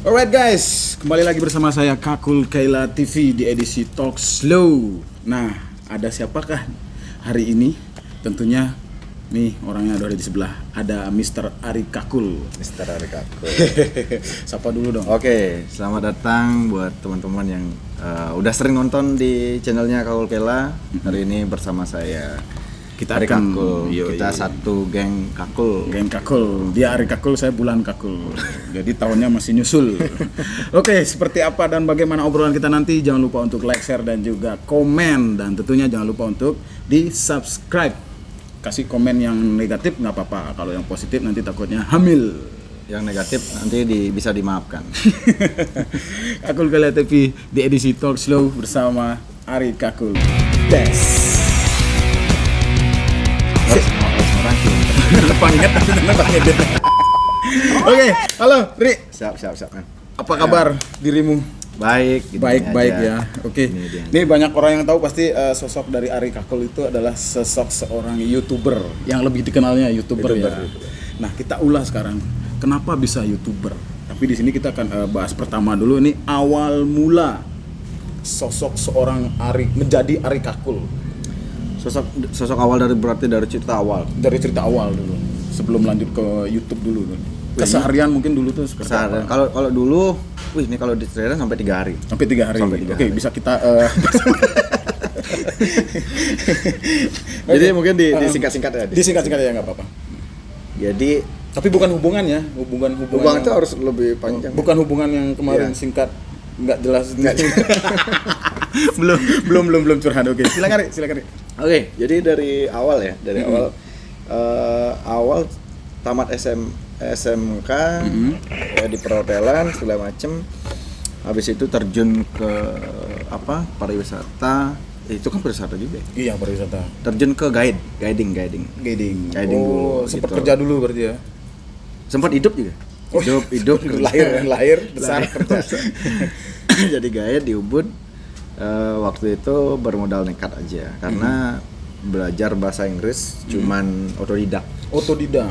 Alright guys, kembali lagi bersama saya Kakul Kaila TV di edisi Talk Slow. Nah, ada siapakah hari ini? Tentunya nih orangnya ada di sebelah. Ada Mr. Ari Kakul. Mr. Ari Kakul. Sapa dulu dong. Oke, selamat datang buat teman-teman yang udah sering nonton di channelnya Kakul Kaila. Hari ini bersama saya Kita Ari akan Kakul. Kita satu geng Kakul. Geng Kakul. Dia Ari Kakul, saya Bulan Kakul. Jadi tahunnya masih nyusul. Oke, seperti apa dan bagaimana obrolan kita nanti? Jangan lupa untuk like, share dan juga komen, dan tentunya jangan lupa untuk di-subscribe. Kasih komen yang negatif nggak apa-apa. Kalau yang positif nanti takutnya hamil. Yang negatif nanti bisa dimaafkan. Kakul Kaila TV di edisi Talk Slow bersama Ari Kakul. Yes. Oke, halo Ri. Siap. Man. Apa kabar dirimu? Baik. Baik ya. Oke. Ini banyak orang yang tahu pasti sosok dari Ari Kakul itu adalah sosok seorang YouTuber yang lebih dikenalnya YouTuber. Nah, kita ulas sekarang kenapa bisa YouTuber. Tapi di sini kita akan bahas pertama dulu nih awal mula sosok seorang Ari menjadi Ari Kakul. Sosok awal berarti dari cerita awal. Dari cerita awal dulu. Sebelum lanjut ke YouTube dulu. Keseharian mungkin dulu tuh seperti apa? Kalau dulu, ini kalau diceritain sampai 3 hari. Sampai 3 hari. Oke, bisa kita Jadi mungkin disingkat-singkat ya. Disingkat-singkat ya, nggak apa-apa. Jadi tapi bukan hubungan ya, hubungan itu harus lebih panjang. Bukan hubungan yang kemarin singkat nggak jelas. belum curhat. Oke, silakan. Oke, jadi dari awal ya, awal tamat SMK ya, di perhotelan segala macem. Habis itu terjun ke pariwisata. Itu kan pariwisata juga. Iya, pariwisata. Terjun ke guiding dulu. Sempat gitu. kerja dulu berarti ya. Sempat hidup juga. Hidup lahir besar kerja. Jadi guide di Ubud. Waktu itu bermodal nekat aja karena belajar bahasa Inggris cuman otodidak.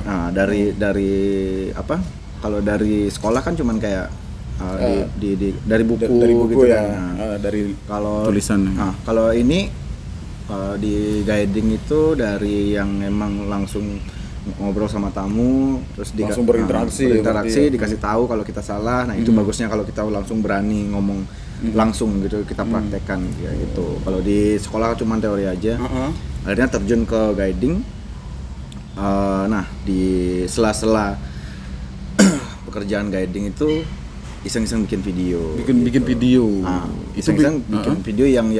Nah, dari kalau dari sekolah kan cuman kayak dari buku gitu ya. Kan. Dari kalau tulisan. Kalau ini di guiding itu dari yang emang langsung ngobrol sama tamu, terus langsung berinteraksi dikasih tahu kalau kita salah. Nah, itu bagusnya kalau kita langsung berani ngomong langsung gitu, kita praktekkan ya gitu. Kalau di sekolah cuma teori aja. Akhirnya terjun ke guiding. Nah, di sela-sela pekerjaan guiding itu iseng-iseng bikin video. Bikin video. Iseng-iseng bikin video yang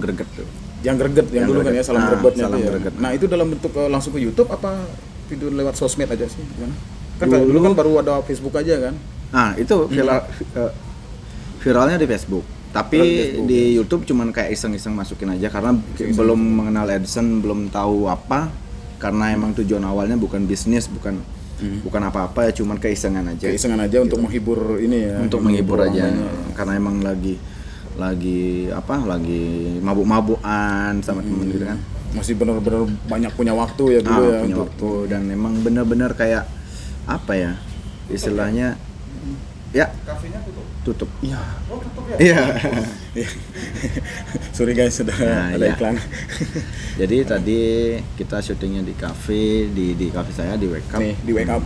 greget tuh. Yang greget yang dulu kan ya, salam gregetnya salam ya. Greget. Nah, itu dalam bentuk langsung ke YouTube apa video lewat sosmed aja sih? Gimana? Kan dulu kan baru ada Facebook aja kan? Nah, itu viralnya di Facebook. Tapi di YouTube cuman kayak iseng-iseng masukin aja karena belum mengenal AdSense, belum tahu apa. Karena emang tujuan awalnya bukan bisnis, bukan apa-apa ya, cuman keisengan aja. Keisengan aja gitu. Untuk menghibur ini ya. Untuk menghibur aja. Karena emang lagi mabuk-mabukan sama temen gitu kan. Masih benar-benar banyak punya waktu ya dulu ya. Punya waktu dan emang benar-benar kayak apa ya? Istilahnya ya kafenya tutup. Iya. Oh, tutup ya? Iya. Sorry guys, sudah ada iklan. Jadi tadi kita syutingnya di kafe, di kafe saya di Wake Up. Nih, di Wake Up.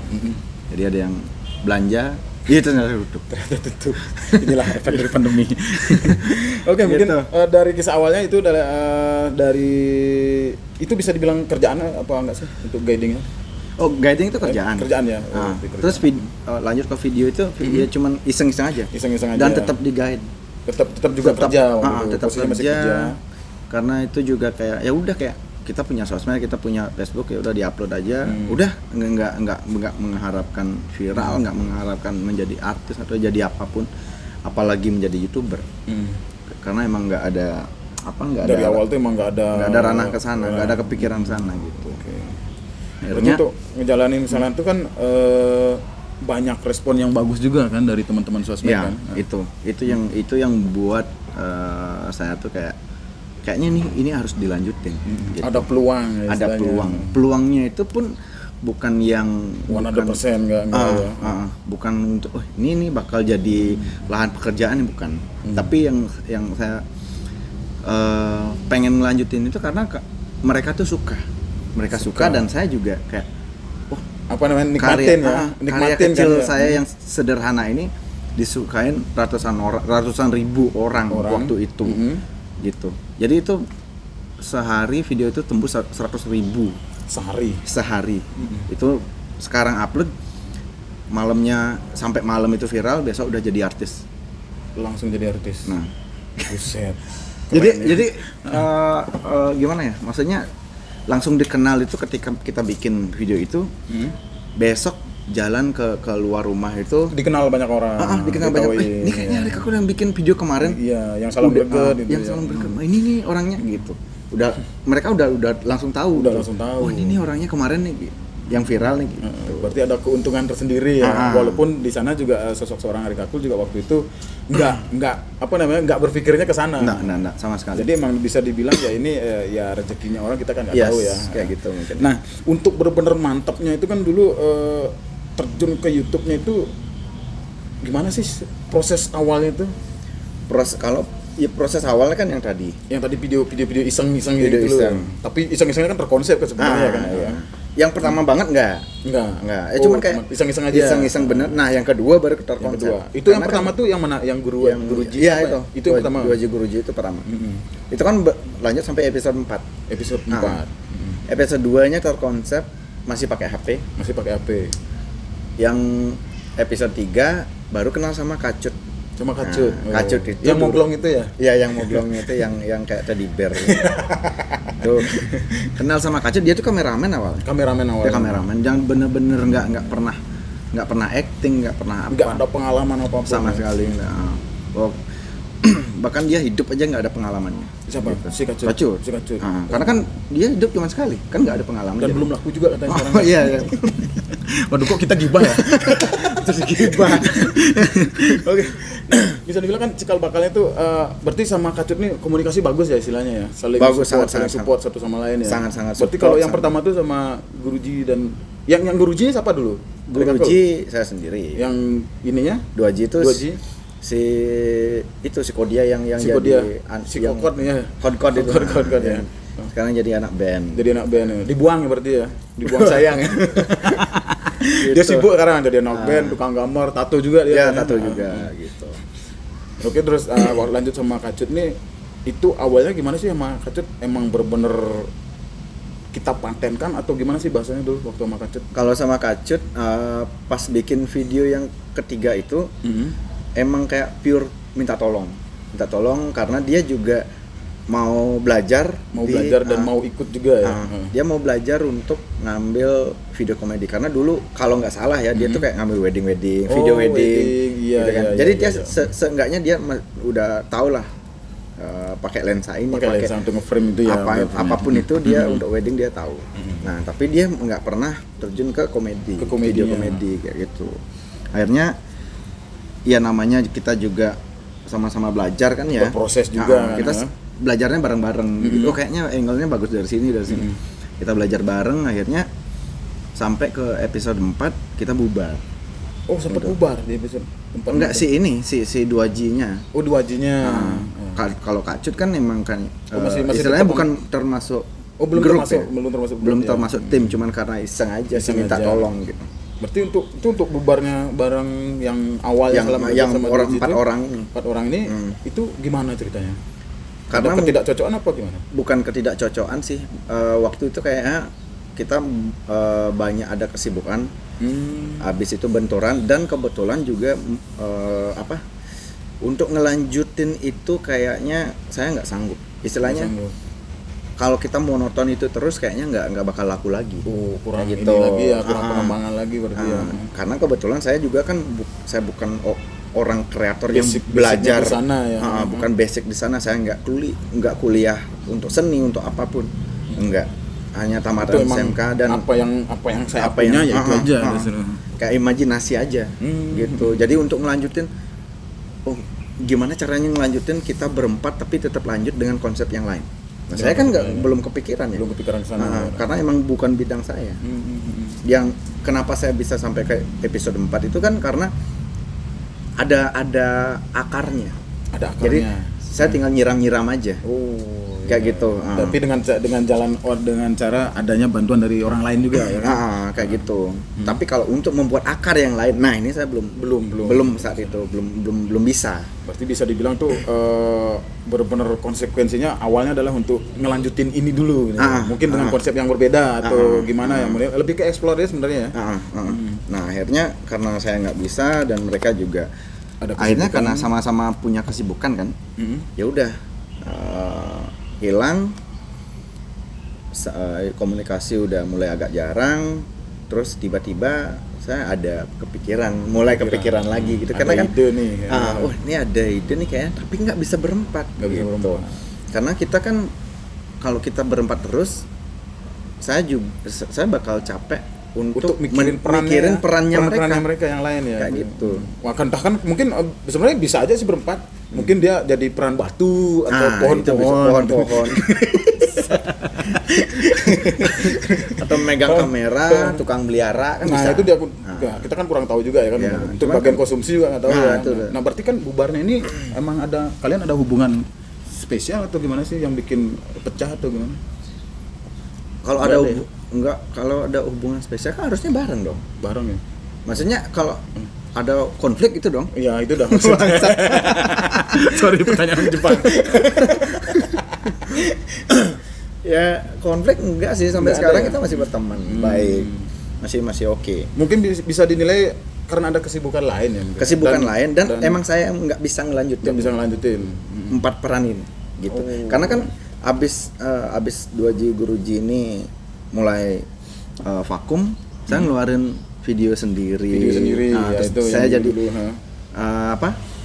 Jadi ada yang belanja, ternyata tutup. Inilah efek dari pandemi. Oke, mungkin dari kisah awalnya itu dari itu bisa dibilang kerjaan apa enggak sih untuk guidingnya? Oh, guiding itu kerjaan. Kerjaan ya. Terus lanjut ke video itu ya cuman iseng-iseng aja. Dan tetap di guide. Tetap juga kerja. Tetap kerja. Karena itu juga kayak ya udah kayak kita punya sosmed, kita punya Facebook, ya udah diupload aja. Udah enggak mengharapkan viral, enggak mengharapkan menjadi artis atau jadi apapun, apalagi menjadi YouTuber. Karena emang enggak ada dari awal tuh emang enggak ada ranah ke sana, enggak ada kepikiran sana gitu. Akhirnya untuk ngejalanin misalnya itu kan banyak respon yang bagus juga kan dari teman-teman sosmed kan. Itu yang buat saya tuh kayaknya nih ini harus dilanjutin. Gitu. Ada peluang. Ada peluang. Peluangnya itu pun bukan yang 100% enggak ya. Bukan untuk ini bakal jadi lahan pekerjaan, bukan. Tapi yang saya pengen ngelanjutin itu karena mereka tuh suka dan saya juga kayak nikmatin karya kecil saya yang sederhana ini disukain ratusan ribu orang waktu itu gitu. Jadi itu sehari video itu tembus 100.000 sehari. Itu sekarang upload malamnya sampai malam itu viral, besok udah jadi artis. Langsung jadi artis. Nah, buset. Jadi gimana ya? Maksudnya langsung dikenal itu ketika kita bikin video itu. Besok jalan ke luar rumah itu dikenal banyak orang. Dikenal banyak. Ini kayaknya Arika yang bikin video kemarin. Iya, yang salam berget gitu. Yang salam berget. Ini nih orangnya gitu. Mereka udah langsung tahu. Oh, ini orangnya kemarin nih yang viral nih gitu. Berarti ada keuntungan tersendiri ya. Walaupun di sana juga sosok seorang Arika Cool juga waktu itu enggak berpikirnya ke sana. Enggak sama sekali. Jadi emang bisa dibilang ya ini ya rezekinya orang, kita kan enggak tahu ya. Kayak gitu mungkin. Nah, untuk benar-benar mantapnya itu kan dulu terjun ke YouTube-nya itu gimana sih proses awalnya itu? Proses awalnya kan yang tadi video iseng-iseng gitu loh. Tapi iseng-isengnya kan terkonsep kan sebenarnya kan ya. Yang pertama banget enggak. Cuman kayak iseng-iseng aja. Iseng bener. Nah, yang kedua baru terkonsep. Itu yang pertama tuh yang mana? Yang Guruji. Iya, itu yang pertama. Guruji itu pertama. Itu kan lanjut sampai episode 4. Episode 4. Episode 2-nya terkonsep masih pakai HP. Yang episode 3 baru kenal sama Kacut. Kacut itu yang moblong itu ya? Iya, yang moblongnya itu yang kayak teddy bear. Tuh kenal sama Kacut, dia tuh kameramen awal. Dia kameramen, yang bener-bener nggak pernah acting, nggak pernah apa. Nggak ada pengalaman apa-apa sama sekali. Bahkan dia hidup aja nggak ada pengalamannya. Siapa? Gitu. Si Kacut. Karena kan dia hidup cuma sekali, kan nggak ada pengalaman. Dan belum laku juga katanya sekarang. Oh iya. Waduh, kok kita gibah ya? Terus gibah. Oke. Nah, bisa dibilang kan cikal bakalnya tuh berarti sama Kacut nih komunikasi bagus ya istilahnya ya. Saling support satu sama lain ya. Sangat. Berarti kalau yang pertama tuh sama Guruji dan yang Guruji siapa dulu? Guruji saya sendiri. Yang ininya? 2G itu si Kodia yang si jadi si Kokot nih ya. Kokot itu. Kokot ya. Sekarang jadi anak band. Ya. Dibuang ya berarti ya. Dibuang sayang ya. Gitu. Dia sibuk sekarang jadi anak band, tukang gambar, tato juga dia. Ya, tato juga gitu. Oke, terus lanjut sama Kacut nih. Itu awalnya gimana sih sama Kacut? Emang bener-bener kita patenkan atau gimana sih bahasanya dulu waktu sama Kacut? Kalau sama Kacut pas bikin video yang ketiga itu emang kayak pure minta tolong karena dia juga mau belajar dan mau ikut juga ya. Dia mau belajar untuk ngambil video komedi karena dulu kalau nggak salah ya dia tuh kayak ngambil wedding video wedding iya, gitu kan. Iya, jadi iya, dia iya. seenggaknya dia udah tahu lah pakai lensa ini, pakai lensa untuk nge-frame itu ya. Apapun itu dia untuk wedding dia tahu. Nah, tapi dia nggak pernah terjun ke video komedi kayak gitu. Akhirnya ya namanya kita juga sama-sama belajar kan ya. Berproses juga. Kita belajarnya bareng-bareng. Oh, kayaknya angle-nya bagus dari sini. Kita belajar bareng, akhirnya sampai ke episode 4 kita bubar. Oh, sempat bubar di episode 4. Enggak sih, ini si 2G-nya. Oh, 2G-nya. Kalau Kacut kan emang kan masih istilahnya bukan termasuk belum termasuk tim, cuman karena iseng aja sih minta tolong gitu. Berarti untuk bubarnya bareng yang awal yang empat orang ini itu gimana ceritanya? Karena ketidakcocokan apa gimana? Bukan ketidakcocokan sih. Waktu itu kayak kita banyak ada kesibukan. Habis itu benturan dan kebetulan juga untuk ngelanjutin itu kayaknya saya nggak sanggup. Istilahnya kalau kita monoton itu terus kayaknya nggak bakal laku lagi. Kurang gitu. Ini lagi ya, kurang pengembangan lagi berarti ya. Karena kebetulan saya juga kan saya bukan orang kreator yang belajar di sana ya. Bukan basic di sana. Saya nggak kuliah untuk seni, untuk apapun. Enggak. Hanya tamatan SMK dan apa yang saya punya ya itu aja. Kayak imajinasi aja gitu. Jadi untuk ngelanjutin gimana caranya ngelanjutin kita berempat tapi tetap lanjut dengan konsep yang lain. Nah, saya kan belum kepikiran ya. Belum kepikiran ke sana. Karena emang bukan bidang saya. Yang kenapa saya bisa sampai ke episode 4 itu kan karena ada akarnya. Ada akarnya. Jadi saya tinggal nyiram-nyiram aja. Kayak gitu. Tapi dengan cara adanya bantuan dari orang lain juga ya kan? Kayak gitu. Tapi kalau untuk membuat akar yang lain, nah ini saya belum saat itu belum bisa. Berarti bisa dibilang tuh benar-benar konsekuensinya awalnya adalah untuk ngelanjutin ini dulu gitu. Mungkin dengan konsep yang berbeda atau gimana ya, lebih ke explore ya sebenarnya ya. Nah, akhirnya karena saya nggak bisa dan mereka juga akhirnya karena sama-sama punya kesibukan kan. Ya udah hilang, komunikasi udah mulai agak jarang, terus tiba-tiba saya ada mulai kepikiran lagi gitu, karena kan ide nih, ini ada ide nih kayaknya, tapi nggak bisa berempat gitu. Karena kita kan kalau kita berempat terus, saya bakal capek untuk mikirin perannya mereka yang lain ya, kayak gitu. Bahkan mungkin sebenarnya bisa aja sih berempat. Mungkin dia jadi peran batu atau pohon-pohon atau megang kamera, tukang beliara kan bisa. Itu kita kan kurang tahu juga ya kan. Untuk bagian konsumsi juga nggak tahu ya. Nah, berarti kan bubarnya ini emang kalian ada hubungan spesial atau gimana sih yang bikin pecah atau gimana? Kalau ada hubungan spesial kan harusnya bareng dong. Bareng ya. Maksudnya kalau ada konflik itu dong. Iya, itu dah. Sorry, pertanyaan Jepang. Ya, konflik enggak sih, sampai sekarang kita masih berteman. Baik. Masih oke. Mungkin bisa dinilai karena ada kesibukan lain ya. Kesibukan lain dan emang saya nggak bisa ngelanjutin 4 peran ini gitu. Karena kan abis 2G Guruji ini mulai vakum, saya ngeluarin video sendiri. Terus saya jadi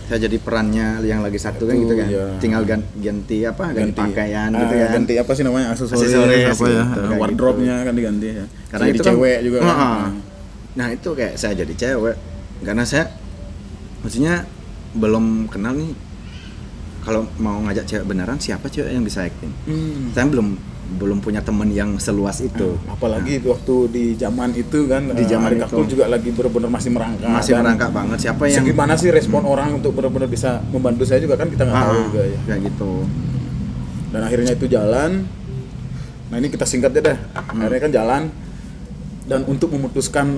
saya jadi perannya yang lagi satu kan gitu kan. Tinggal ganti pakaian gitu kan. Ganti apa sih namanya, aksesoris apa ya, wardrobe-nya kan diganti ya. Karena itu cewek juga. Nah, itu kayak saya jadi cewek karena saya maksudnya belum kenal nih, kalau mau ngajak cewek beneran siapa cewek yang bisa acting. Saya belum punya teman yang seluas itu. Apalagi waktu di zaman itu kan, di zaman itu juga lagi benar-benar masih merangkak banget. Siapa yang gimana sih respon orang untuk benar-benar bisa membantu saya juga kan kita nggak tahu juga ya. Kayak gitu. Dan akhirnya itu jalan. Nah, ini kita singkat aja deh. Akhirnya kan jalan. Dan untuk memutuskan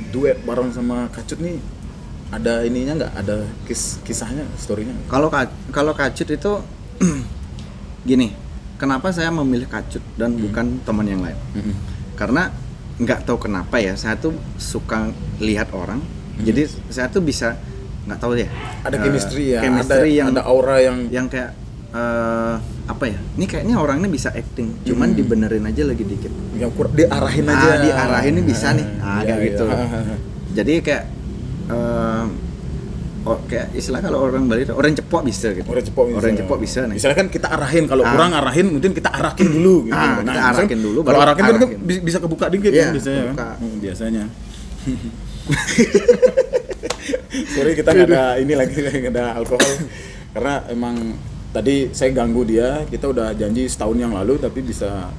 duet bareng sama Kacut nih, ada ininya nggak? Ada kisahnya, story-nya? Kalau Kacut itu gini. Kenapa saya memilih Kacut dan bukan teman yang lain? Karena nggak tahu kenapa ya, saya tuh suka lihat orang. Jadi saya tuh bisa nggak tahu ya. Ada chemistry ya. Ada aura yang kayak apa ya? Ini kayaknya orang ini bisa acting, cuman dibenerin aja lagi dikit. Yang diarahin aja. Diarahin nih bisa nih. Kayak gitu. Jadi kayak kayak istilah kalau orang Bali itu orang cepok bisa gitu. Orang cepok bisa nih. Misalnya kan kita arahin, kalau kurang arahin mungkin kita arahin dulu gitu. Kita arahin dulu. Kalau arahin kan bisa kebuka dikit kan biasanya. Biasanya. Sorry, kita nggak ada ini lagi, nggak ada alkohol. Karena emang tadi saya ganggu dia, kita udah janji setahun yang lalu tapi bisa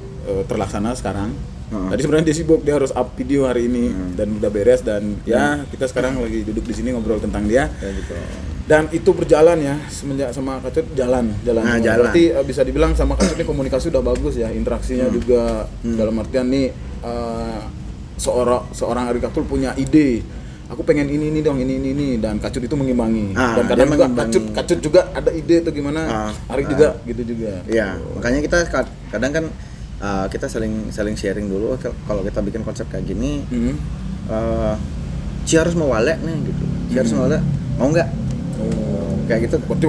terlaksana sekarang. Tadi sebenarnya dia sibuk, dia harus up video hari ini dan udah beres dan ya kita sekarang lagi duduk di sini ngobrol tentang dia. Gitu. Dan itu berjalan ya, semenjak sama Kacut jalan. Berarti bisa dibilang sama Kacut ini komunikasi udah bagus ya, interaksinya juga dalam artian nih seorang Ari Kakul punya ide. Aku pengen ini dong, ini dan Kacut itu mengimbangi. Dan kadang juga Kacut juga ada ide tuh gimana, Ari juga gitu juga. Iya, makanya kita kadang kan kita saling sharing dulu kalau kita bikin konsep kayak gini. Ci harus mau walek nih gitu. Ci harus mau walek, mau nggak? Kayak gitu. Berarti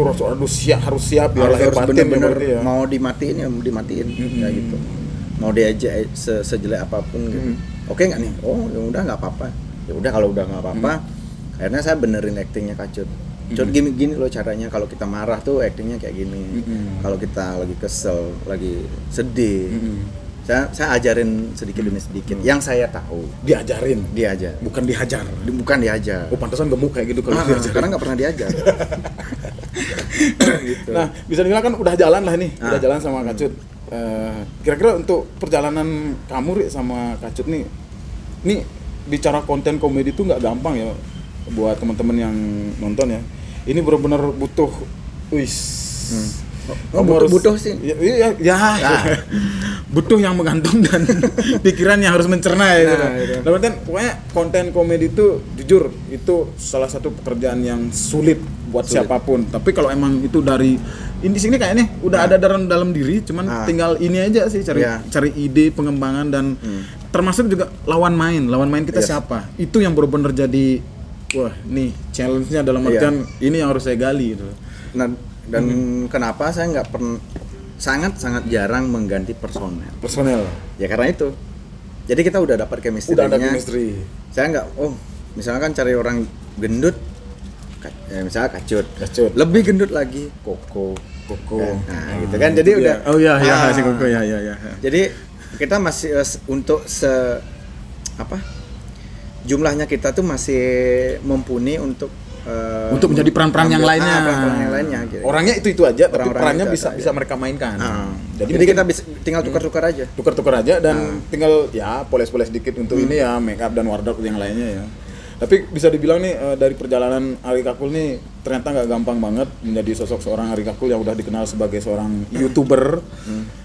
harus siap ya, lahir batin bener-bener ya. Mau dimatiin ya dimatiin kayak gitu. Mau diajak sejelek apapun gitu. Oke nggak nih? Oh ya udah nggak apa-apa. Ya udah kalau udah nggak apa-apa. Akhirnya saya benerin actingnya Kacut. Gini loh caranya kalau kita marah tuh actingnya kayak gini. Kalau kita lagi kesel, lagi sedih, saya ajarin sedikit demi sedikit. Yang saya tahu diajar, bukan dihajar. Bukan diajar. Oh, pantesan gemuk kayak gitu kalau diajar. Karena nggak pernah diajar. Gitu. Nah, bisa dibilang kan udah jalan lah nih, udah jalan sama Kacut. kira-kira untuk perjalanan kamu Ri, sama Kacut nih bicara konten komedi itu nggak gampang ya buat teman-teman yang nonton ya. Ini benar-benar butuh, butuh sih. Butuh yang menggantung dan pikiran yang harus mencerna ya. Nah, pokoknya konten komedi itu jujur itu salah satu pekerjaan yang sulit buat siapapun. Tapi kalau emang itu dari di sini kayaknya udah ada dalam diri, cuman tinggal ini aja sih cari ide pengembangan dan termasuk juga lawan main kita siapa. Itu yang benar-benar jadi wah nih challenge-nya dalam artian ini yang harus saya gali gitu. Nah, dan kenapa saya nggak pernah sangat jarang mengganti personel ya karena itu. Jadi kita udah dapat chemistry-nya. Saya nggak misalkan cari orang gendut misalnya Kacut lebih gendut lagi Koko. Nah gitu kan, jadi udah si Koko ya. Jadi kita masih untuk jumlahnya kita tuh masih mumpuni untuk menjadi peran-peran yang lainnya. Gitu. Orangnya itu aja, tapi perannya bisa mereka mainkan. Jadi kita bisa tinggal tukar-tukar aja dan tinggal ya poles-poles dikit untuk ini ya make up dan wardrobe yang lainnya ya. Tapi bisa dibilang nih dari perjalanan Ari Kakul nih ternyata nggak gampang banget menjadi sosok seorang Ari Kakul yang udah dikenal sebagai seorang YouTuber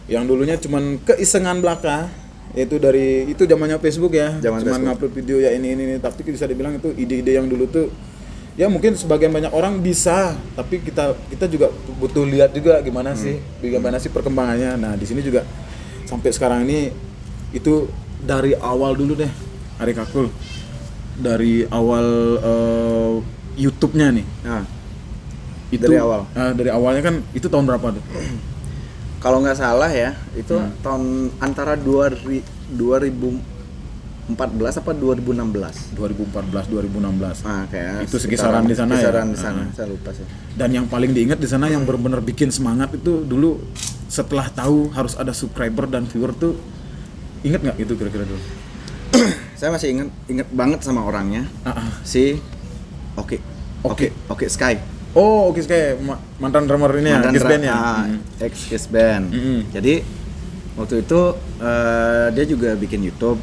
yang dulunya cuman keisengan belaka, yaitu dari itu zamannya Facebook ya, cuman ngupload video ya ini, tapi bisa dibilang itu ide-ide yang dulu tuh ya mungkin sebagian banyak orang bisa, tapi kita juga butuh lihat juga gimana sih perkembangannya. Nah di sini juga sampai sekarang ini itu dari awal dulu deh Ari Kakul, dari awal YouTube-nya nih. Itu dari awalnya kan itu tahun berapa tuh? Kalau nggak salah ya itu tahun antara 2014 apa 2016? 2014 2016. Kayak itu sekisaran di sana ya. Di sana. Saya lupa sih. Dan yang paling diingat di sana yang benar-benar bikin semangat itu dulu setelah tahu harus ada subscriber dan viewer tuh, ingat nggak itu kira-kira dulu? Saya masih ingat banget sama orangnya. Si Oke Sky. Oh, Oke Sky, mantan drummer ini ya, Kiss Band ya. Kiss Band. Jadi waktu itu dia juga bikin YouTube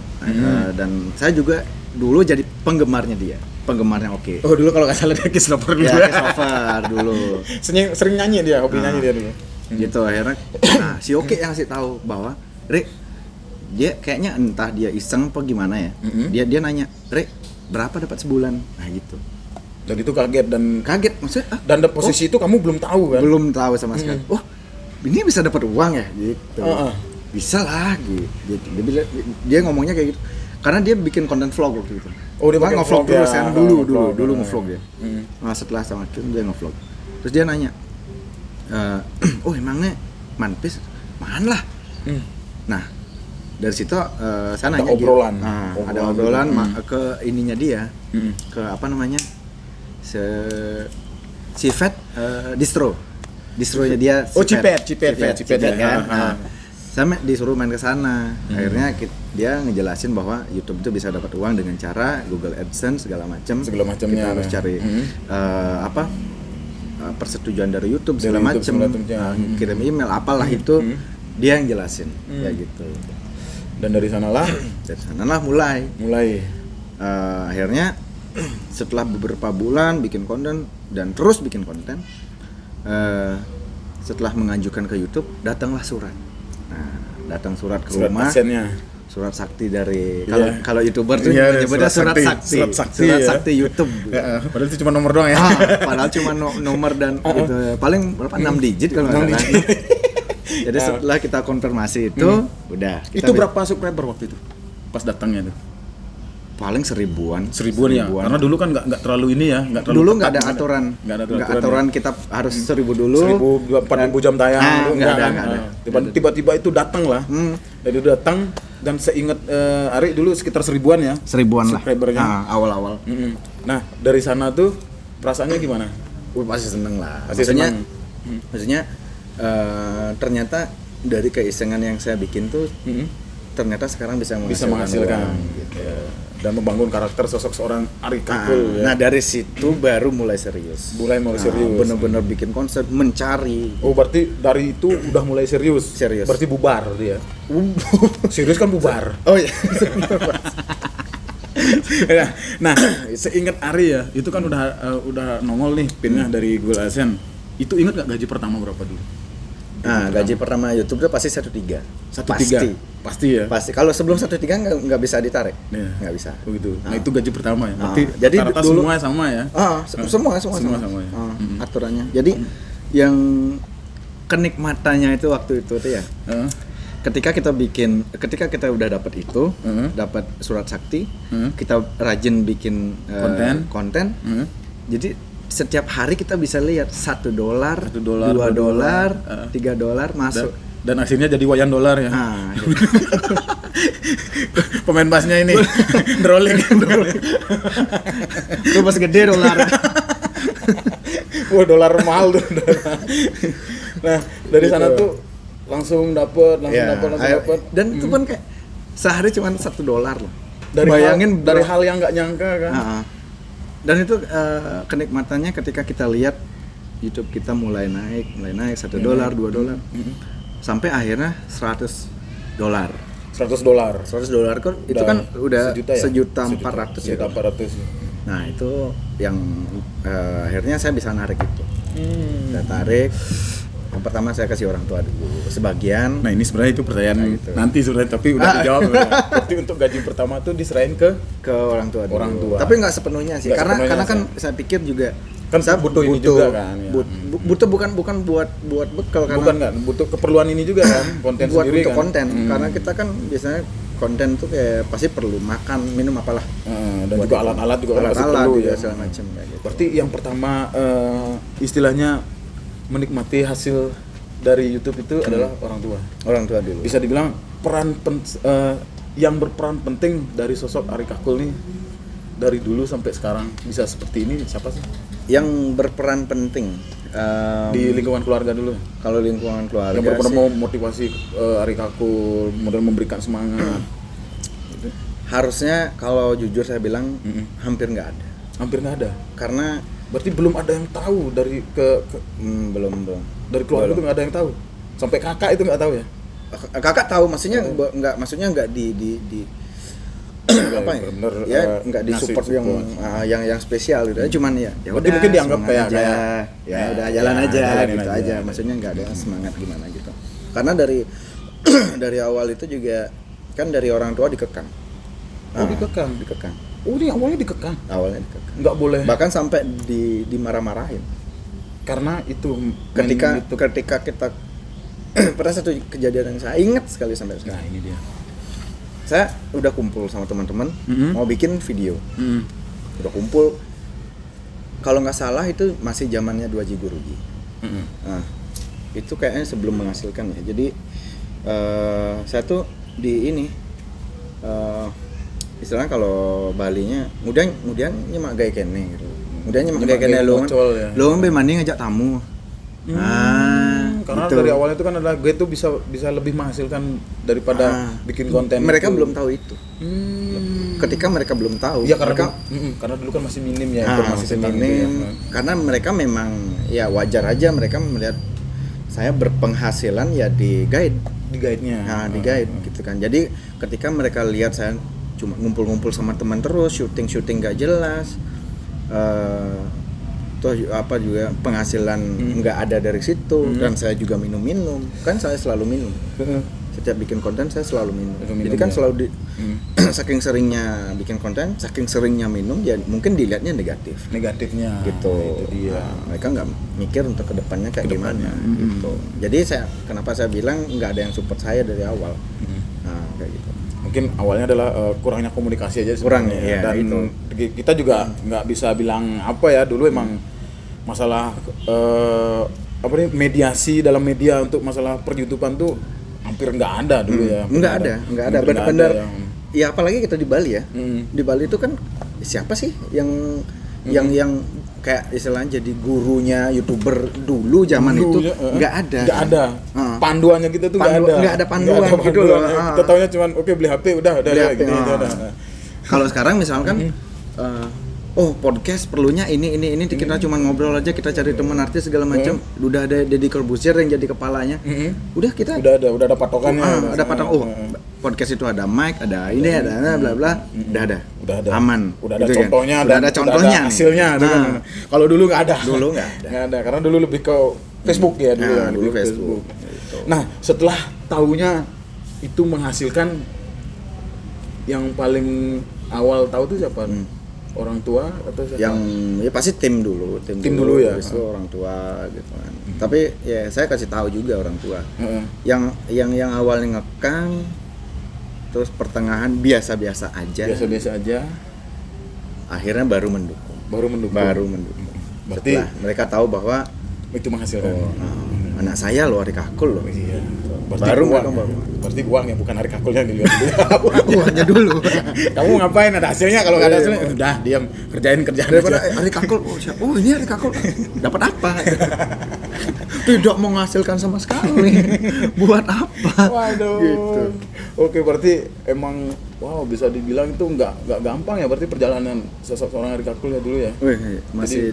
dan saya juga dulu jadi penggemarnya Oke. Oh, dulu kalau nggak salah dia Kiss Lover dulu. Ya, Kiss Lover dulu. Sering nyanyi dia, hobi nyanyi dia dulu. Gitu akhirnya si Oke yang ngasih tahu bahwa dia kayaknya entah dia iseng apa gimana ya. Dia nanya, berapa dapat sebulan? Nah gitu. Dan itu kaget maksudnya dan posisi itu kamu belum tahu kan? Belum tahu sama sekali. Ini bisa dapat uang ya gitu. Bisa lah gitu. Dia ngomongnya kayak gitu. Karena dia bikin konten vlog waktu itu. Oh, dia nge-vlog terus kan dulu nge-vlog dia. Nah, setelah sama itu dia nge-vlog. Terus dia nanya, emangnya manpis mana lah? Nah, dari situ saya nanya obrolan. Ada obrolan ke ininya dia, ke apa namanya? Cipet distronya dia. Cipet kan. Saya disuruh main ke sana. Akhirnya dia ngejelasin bahwa YouTube itu bisa dapat uang dengan cara Google AdSense segala macamnya. Kita harus cari persetujuan dari YouTube segala macam. Kirim email apalah itu dia yang jelasin ya gitu. Dan dari sanalah mulai. Akhirnya setelah beberapa bulan bikin konten dan terus bikin konten, setelah mengajukan ke YouTube datanglah surat. Datang surat ke rumah. Surat sakti dari kalau YouTuber tuh menyebutnya surat sakti YouTube. Padahal itu cuma nomor doang ya. Padahal cuma nomor dan gitu. Paling berapa 6 digit kalau nggak salah. Jadi setelah kita konfirmasi itu udah. Itu berapa subscriber waktu itu? Pas datangnya tuh? Paling seribuan ya. Karena dulu kan nggak terlalu ini ya, dulu nggak ada aturan. Nggak ada aturan ya. Kita harus 1.000 dulu. 4.000 jam tayang. Nggak ada. Tiba-tiba itu datang lah. Jadi datang dan seingat Ari dulu sekitar 1.000-an ya. 1.000-an lah. Subscribernya. Awal-awal. Nah dari sana tuh perasaannya gimana? Pasti seneng lah. Maksudnya ternyata dari keisengan yang saya bikin tuh ternyata sekarang bisa menghasilkan. Gitu. dan membangun karakter sosok seorang Ari Kakul ya. Nah dari situ baru mulai serius. Serius. Bener-bener bikin konsep, mencari. Oh berarti dari itu udah mulai serius. Serius. Berarti bubar dia. Serius kan bubar. Oh iya. Nah, seingat Ari ya, itu kan udah nongol nih pinnya dari Google AdSense. Itu ingat gak gaji pertama berapa dulu? Nah, gaji pertama YouTube tuh pasti 1.3. 1.3. Pasti ya. Pasti. Kalau sebelum 1.3 nggak bisa ditarik. Iya. Nggak bisa. Begitu. Nah, itu gaji pertama ya. Berarti jadi rata-rata dulu semua sama ya. Semua sama ya. Aturannya. Jadi yang kenikmatannya itu waktu itu tuh ya. Ketika kita udah dapat itu, dapat surat sakti, kita rajin bikin konten. Jadi setiap hari kita bisa lihat $1, $2, $3 masuk. Dan akhirnya jadi wayan dolar ya. Gitu. Pemain bassnya ini rolling. Itu pas gede dolar. Wah, dolar mahal tuh. Nah, dari sana tuh langsung dapet. Dan itu pun kayak sehari cuma $1 loh. Bayangin dari hal yang nggak nyangka kan. Dan itu kenikmatannya ketika kita lihat YouTube kita mulai naik $1, $2, sampai akhirnya $100. $100 kan itu kan udah sejuta ya? 1.400.000 ya. Nah itu yang akhirnya saya bisa narik itu. Saya tarik. Yang pertama saya kasih orang tua dulu sebagian. Nah ini sebenarnya itu pertanyaan gitu. Nanti sebenarnya, tapi udah dijawab. Berarti untuk gaji pertama tuh diserahin ke orang tua. Orang tua. Tapi nggak sepenuhnya sih, karena kan saya pikir juga kan saya butuh ini juga kan. Ya. Butuh bukan buat bekal, karena bukan kan, butuh keperluan ini juga kan, konten buat sendiri untuk kan. Konten. Karena kita kan biasanya konten tuh kayak pasti perlu makan, minum apalah. Dan juga alat-alat juga perlu ya segala macam kayak gitu. Berarti yang pertama istilahnya menikmati hasil dari YouTube itu adalah orang tua. Orang tua dulu. Bisa dibilang yang berperan penting dari sosok Ari Kakul nih dari dulu sampai sekarang bisa seperti ini siapa sih? Yang berperan penting di lingkungan keluarga dulu. Kalau lingkungan keluarga yang berperan memotivasi Ari Kakul, kemudian memberikan semangat. Gitu. Harusnya kalau jujur saya bilang hampir nggak ada. Hampir nggak ada. Karena berarti belum ada yang tahu dari belum dari keluarga itu nggak ada yang tahu, sampai kakak itu nggak tahu ya. Kakak tahu, maksudnya nggak di apa ya, nggak di support yang spesial gitu. Cuman ya udah mungkin dianggap kayak udah jalan aja gitu aja. Maksudnya nggak ada semangat gimana gitu. Karena dari awal itu juga kan dari orang tua dikekang. Dikekang. Oh, ini awalnya dikekang. Nggak boleh. Bahkan sampai dimarah-marahin. Karena itu ketika kita pernah satu kejadian yang saya ingat sekali sampai sekarang. Nah, ini dia. Saya udah kumpul sama teman-teman mau bikin video. Udah kumpul. Kalau nggak salah itu masih zamannya 2G Guruji. Nah, itu kayaknya sebelum menghasilkan ya. Jadi saya tuh di ini istilahnya kalau Balinya kemudian nyemak gaya kene gitu. Kemudian nyemak gaya kene lo ambil mandi ngajak tamu. Karena gitu. Dari awalnya itu kan adalah gue tuh bisa lebih menghasilkan daripada bikin konten. Mereka itu. belum tahu itu. Ketika mereka belum tahu. Ya karena dulu kan masih minim ya informasi tentang minim. itu ya. Karena mereka memang ya wajar aja mereka melihat saya berpenghasilan ya di guide-nya. Nah, di guide gitu kan. Jadi ketika mereka lihat saya cuma ngumpul-ngumpul sama teman terus, syuting gak jelas, toh apa juga penghasilan nggak ada dari situ, dan saya juga minum, kan saya selalu minum. Setiap bikin konten saya selalu minum. Jadi kan selalu saking seringnya bikin konten, saking seringnya minum, ya mungkin dilihatnya negatifnya itu gitu. dia. Mereka nggak mikir untuk kedepannya kayak gimana gitu. Jadi kenapa saya bilang nggak ada yang support saya dari awal. Nah kayak gitu. Mungkin awalnya adalah kurangnya komunikasi aja sebenarnya. Ya, dan itu. Kita juga nggak bisa bilang apa ya, dulu emang masalah mediasi dalam media untuk masalah per-YouTubean tuh hampir nggak ada dulu ya. Nggak ada benar-benar ya, apalagi kita di Bali ya. Di Bali itu kan siapa sih yang kayak istilahnya jadi gurunya YouTuber dulu zaman itu nggak ada. Panduannya kita tuh nggak ada panduan gitu loh. Kita taunya cuman oke beli HP udah beli HP, gini aja udah. Kalau sekarang misalkan oh podcast perlunya ini kita cuma ngobrol aja, kita cari teman artis segala macam, udah ada Deddy Corbuzier yang jadi kepalanya, udah kita udah ada patokannya, ada patokan, podcast itu ada mic, ada ini, ada bla bla, udah ada aman, udah ada gitu contohnya, kan? Udah ada contohnya, ada hasilnya. Kalau dulu nggak ada, nggak ada, karena dulu lebih ke Facebook ya dulu. Dulu Facebook. Gitu. Nah setelah tahunya itu menghasilkan, yang paling awal tahu tuh siapa? Orang tua atau siapa? Yang ya pasti tim dulu ya. Itu orang tua gitu kan. Tapi ya saya kasih tahu juga orang tua. Yang awalnya ngekang, terus pertengahan biasa-biasa aja. Akhirnya baru mendukung. Berarti setelah mereka tahu bahwa itu menghasilkan. Anak saya loh Ari Kakul loh. Iya. Berarti uangnya bukan Ari Kakulnya yang dilihat dulu. Uangnya dulu. Kamu ngapain, ada hasilnya? Kalau nggak ada hasilnya, udah diam, kerjaan daripada aja. Ari Kakul, ini Ari Kakul dapat apa? Tidak menghasilkan sama sekali. Buat apa? Waduh. Gitu. Oke, berarti emang bisa dibilang itu nggak gampang ya, berarti perjalanan sosok seorang Ari Kakul ya dulu ya. Masih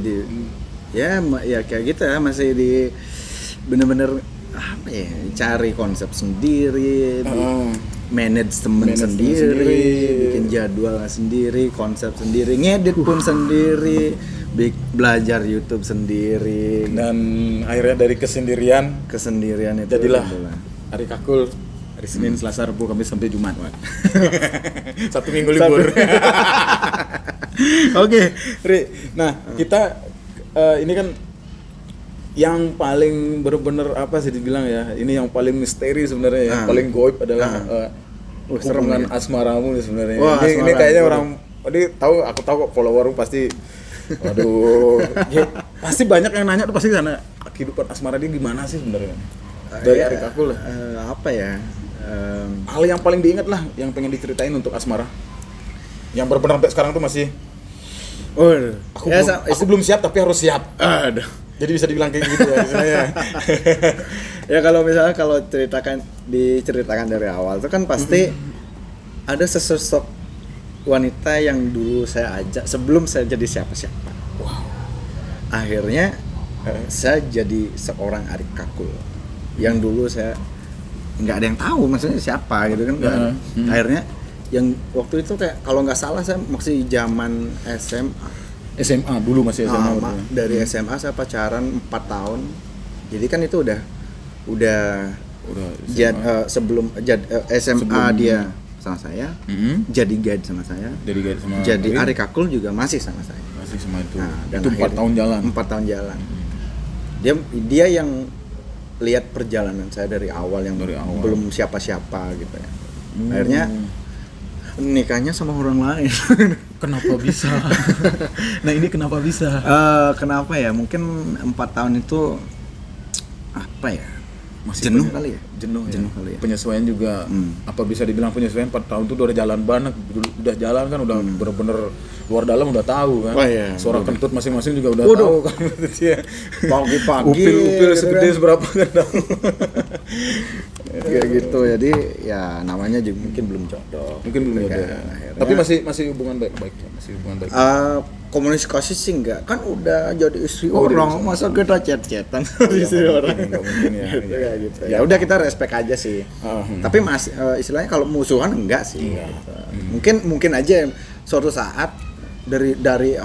ya kayak gitu ya, masih di bener-bener apa ya, cari konsep sendiri, manage temen sendiri, bikin jadwal sendiri, konsep sendiri, ngedit pun sendiri, belajar YouTube sendiri, dan akhirnya dari kesendirian itu jadilah Ari Kakul. Hari Senin, Selasa, Rabu, Kamis sampai Jumat. 1 minggu libur. Oke, Ri. Nah, kita ini kan yang paling bener-bener apa sih dibilang ya, ini yang paling misteri sebenarnya ya, paling goib adalah hubungan asmaramu sebenarnya. Ini kayaknya orang, aku tahu followermu pasti, waduh, ya, pasti banyak yang nanya tuh pasti sana kehidupan asmara dia gimana sih sebenarnya dari Ari Kakul lah. Apa ya? Hal yang paling diingat lah, yang pengen diceritain untuk asmara, yang benar-benar sampai sekarang tuh masih. Aku belum siap tapi harus siap. Jadi bisa dibilang kayak gitu ya misalnya. Ya kalau diceritakan dari awal itu kan pasti ada sesosok wanita yang dulu saya ajak sebelum saya jadi siapa-siapa. Akhirnya saya jadi seorang Ari Kakul yang dulu saya nggak ada yang tahu maksudnya siapa gitu kan. Akhirnya yang waktu itu kayak kalau nggak salah saya masih zaman SMA dulu masih SMA. Dari SMA saya pacaran 4 tahun. Jadi kan itu udah sebelum SMA dia sama saya, jadi guide sama saya. Jadi Ari Kakul juga masih sama saya. Masih sama itu. Dan itu 4 tahun jalan. 4 tahun jalan. Dia yang lihat perjalanan saya dari awal yang belum siapa-siapa gitu ya. Akhirnya nikahnya sama orang lain. Kenapa bisa? Nah ini kenapa bisa? Kenapa ya? Mungkin 4 tahun itu apa ya? Masih jenuh kali ya? Jenuh kali ya. ya. Penyesuaian juga, apa bisa dibilang penyesuaian 4 tahun itu udah jalan banget, udah jalan kan, udah bener-bener luar dalam udah tahu kan. Suara kentut masing-masing juga udah tahu kan. Pagi-pagi upil segede seberapa kan. Kayak gitu, jadi ya namanya juga mungkin belum jodoh. Tapi masih hubungan baik-baik. Komunikasi sih enggak, kan udah jadi istri orang, masa kita chat-chatan istri orang. Enggak mungkin ya. Gitu. Ya udah kita respect aja sih. Tapi istilahnya kalau musuhan enggak sih. Gitu. Mungkin aja suatu saat dari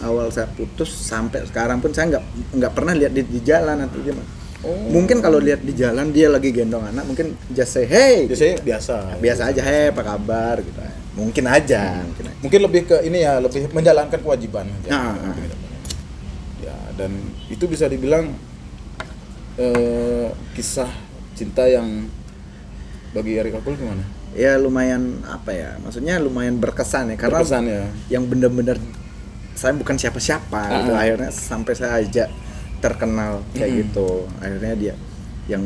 awal saya putus sampai sekarang pun saya nggak pernah lihat di jalan atau gimana. Mungkin kalau lihat di jalan dia lagi gendong anak, mungkin just say hey. Biasa aja, hey apa kabar gitu. Mungkin aja. Mungkin lebih ke ini ya, lebih menjalankan kewajiban. Ya, dan itu bisa dibilang kisah cinta yang bagi Ari Kakul gimana? Ya lumayan apa ya? Maksudnya lumayan berkesan ya, karena yang benar-benar saya bukan siapa-siapa gitu. Akhirnya sampai saya ajak terkenal kayak gitu. Akhirnya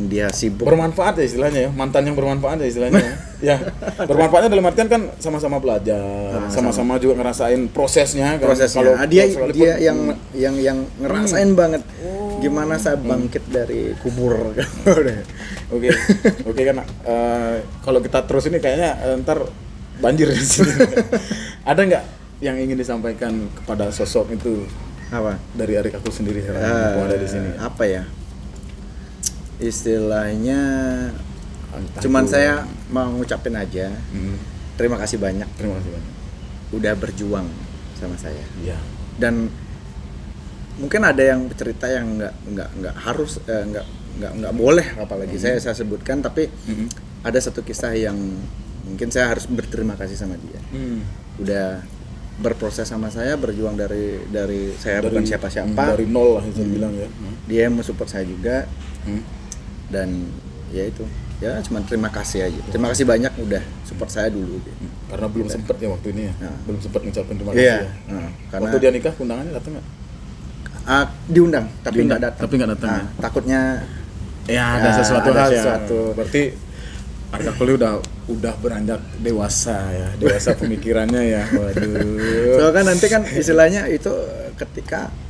dia sibuk, bermanfaat ya istilahnya ya, mantan yang bermanfaat ya istilahnya. Ya, bermanfaatnya dalam artian kan sama-sama belajar, sama-sama juga ngerasain prosesnya kan. Kalau dia yang ngerasain banget gimana saya bangkit dari kubur. Oke kan. Kalau kita terus ini kayaknya ntar banjir di sini. Ada nggak yang ingin disampaikan kepada sosok itu Apa? dari Ari Kakul sendiri sekarang ada di sini? Apa ya? Istilahnya Entah cuman itu- saya mau ngucapin aja terima kasih banyak Terima kasih banyak. udah berjuang sama saya. Iya. Dan mungkin ada yang cerita yang nggak harus nggak boleh apalagi saya sebutkan, tapi ada satu kisah yang mungkin saya harus berterima kasih sama dia. Udah berproses sama saya, berjuang dari saya bukan siapa-siapa, Dari nol lah bisa dibilang ya. dia yang mensupport saya juga. Dan ya itu ya cuma terima kasih aja, terima kasih banyak udah support saya dulu gitu. Karena belum sempet ya waktu ini ya. Nah. Belum sempet ngucapin terima kasih Iya, ya. karena Waktu dia nikah undangannya datang nggak? diundang tapi Diundang, nggak datang. tapi nggak datang, ya. Takutnya Ya ada sesuatu ada hal sesuatu. ya. Berarti Ari Kakul udah beranjak dewasa ya, dewasa pemikirannya ya. Waduh. soalnya kan nanti kan istilahnya itu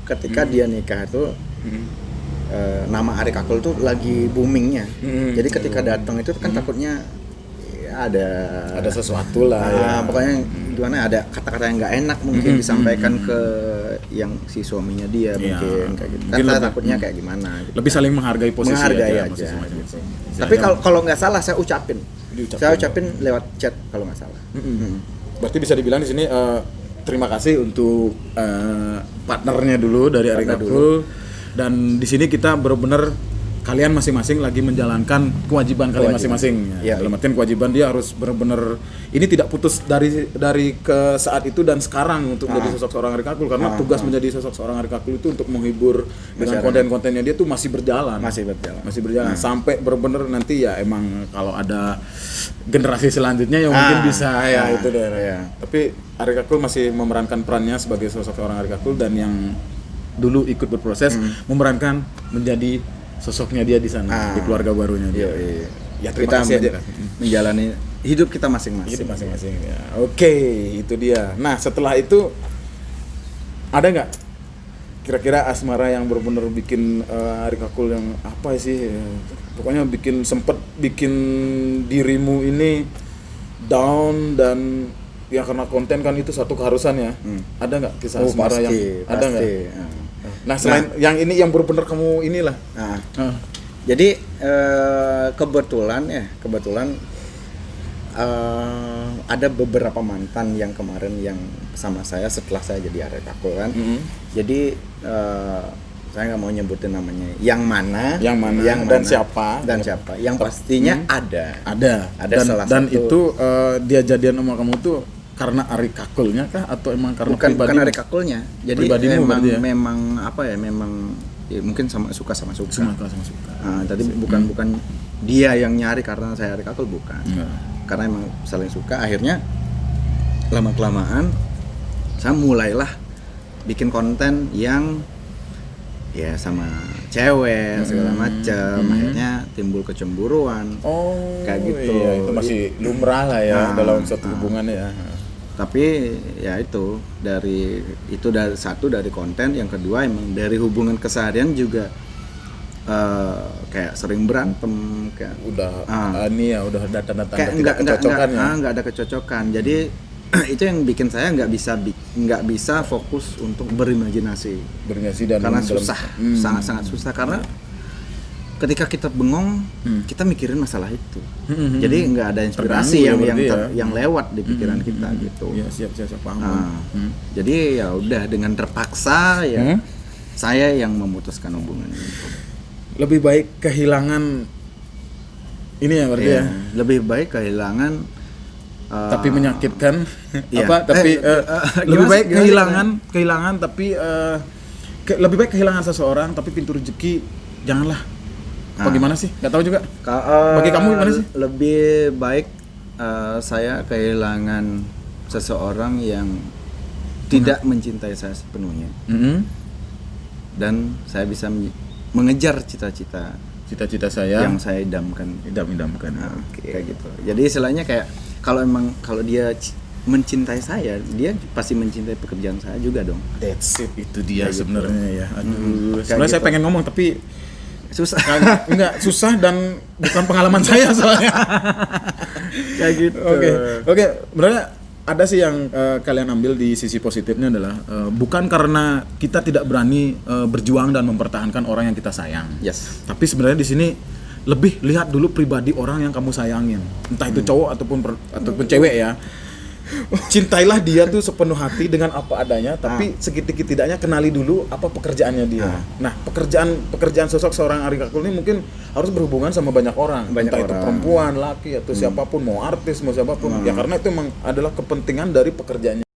ketika dia nikah itu nama Ari Kakul tuh lagi boomingnya. Jadi ketika datang itu kan takutnya ya ada sesuatu lah ya. pokoknya gimana, ada kata-kata yang nggak enak mungkin disampaikan ke yang si suaminya dia, Iya. mungkin kayak gitu. Mungkin Kan lebih- takutnya kayak gimana gitu. Lebih saling menghargai posisi Menghargai aja, posisi gitu. masing-masing. Tapi kalau nggak salah saya ucapin. Diucapin. Saya ucapin lewat chat kalau nggak salah. Berarti bisa dibilang di sini terima kasih untuk partnernya dulu dari Ari Partner Kakul, dan di sini kita benar-benar kalian masing-masing lagi menjalankan kewajiban kalian masing-masing. Iya. Dalam artian kewajiban dia harus benar-benar ini tidak putus dari ke saat itu dan sekarang untuk menjadi sosok seorang Ari Kakul, karena tugas menjadi sosok seorang Ari Kakul itu untuk menghibur dengan Masyarakat. konten-kontennya dia tuh masih berjalan. Masih berjalan. Sampai benar-benar nanti ya emang kalau ada generasi selanjutnya yang mungkin bisa ya itu deh. iya. Tapi Ari Kakul masih memerankan perannya sebagai sosok seorang Ari Kakul, dan yang dulu ikut berproses memerankan menjadi sosoknya dia di sana di keluarga barunya dia. Iya. Ya terima kasih aja. Menjalani hidup kita masing-masing. Hidup masing-masing ya. Oke, itu dia. Nah, setelah itu ada nggak kira-kira asmara yang benar-benar bikin Ari Kakul yang apa sih? Pokoknya sempet bikin dirimu ini down, dan ya karena konten kan itu satu keharusan ya. Ada nggak kisah asmara pasti, yang ada nggak? Nah, selain yang ini yang benar-benar kamu inilah. Jadi kebetulan ada beberapa mantan yang kemarin yang sama saya setelah saya jadi Ari Kakul kan. Jadi saya nggak mau nyebutin namanya. Yang mana dan siapa? Yang pastinya ada salah Dan satu. itu dia jadian sama kamu tuh karena Ari Kakulnya kah atau emang karena bukan pribadimu? Ari Kakulnya. Jadi Pribadimu memang berarti ya? memang apa ya, memang ya mungkin sama suka. Sama suka. Tadi bukan dia yang nyari karena saya Ari Kakul, bukan. Karena emang saling suka. Akhirnya lama kelamaan saya mulailah bikin konten yang ya sama cewek segala macam. Akhirnya timbul kecemburuan. Kayak gitu. Iya, itu masih lumrah lah ya dalam suatu hubungan ya. Tapi ya itu dari satu dari konten, yang kedua emang dari hubungan keseharian juga kayak sering berantem, kayak Udah ini ya udah tanda-tanda kayak tidak kecocokan ya. nggak ada kecocokan. Jadi itu yang bikin saya nggak bisa fokus untuk berimajinasi dan karena susah, sangat susah, karena ketika kita bengong kita mikirin masalah itu. Jadi nggak ada inspirasi yang lewat di pikiran kita gitu. Ya, siap paham. Jadi ya udah dengan terpaksa ya saya yang memutuskan hubungan ini. Lebih baik kehilangan ini ya berarti ya. Lebih baik kehilangan Tapi menyakitkan iya. lebih Gimana baik sih? kehilangan tapi lebih baik kehilangan seseorang tapi pintu rezeki janganlah. Apa gimana sih? Nggak tahu juga. Bagi kamu gimana sih? Lebih baik saya kehilangan seseorang yang tidak mencintai saya sepenuhnya, dan saya bisa mengejar cita-cita saya yang saya idamkan. Kayak gitu. Jadi istilahnya kayak kalau dia mencintai saya, dia pasti mencintai pekerjaan saya juga dong. That's it, itu dia sebenarnya ya. Aduh, Kayak sebenarnya saya gitu. pengen ngomong tapi Susah. enggak susah dan bukan pengalaman saya soalnya. Kayak gitu. Oke. Sebenarnya ada sih yang kalian ambil di sisi positifnya adalah bukan karena kita tidak berani berjuang dan mempertahankan orang yang kita sayang. Yes. Tapi sebenarnya di sini lebih lihat dulu pribadi orang yang kamu sayangin. Entah itu cowok ataupun cewek ya. Cintailah dia tuh sepenuh hati dengan apa adanya, tapi setidaknya kenali dulu apa pekerjaannya dia. Nah, pekerjaan sosok seorang Arie Kakkul ini mungkin harus berhubungan sama banyak orang, entah itu perempuan, laki atau siapapun, mau artis, mau siapapun. Ya karena itu memang adalah kepentingan dari pekerjaannya.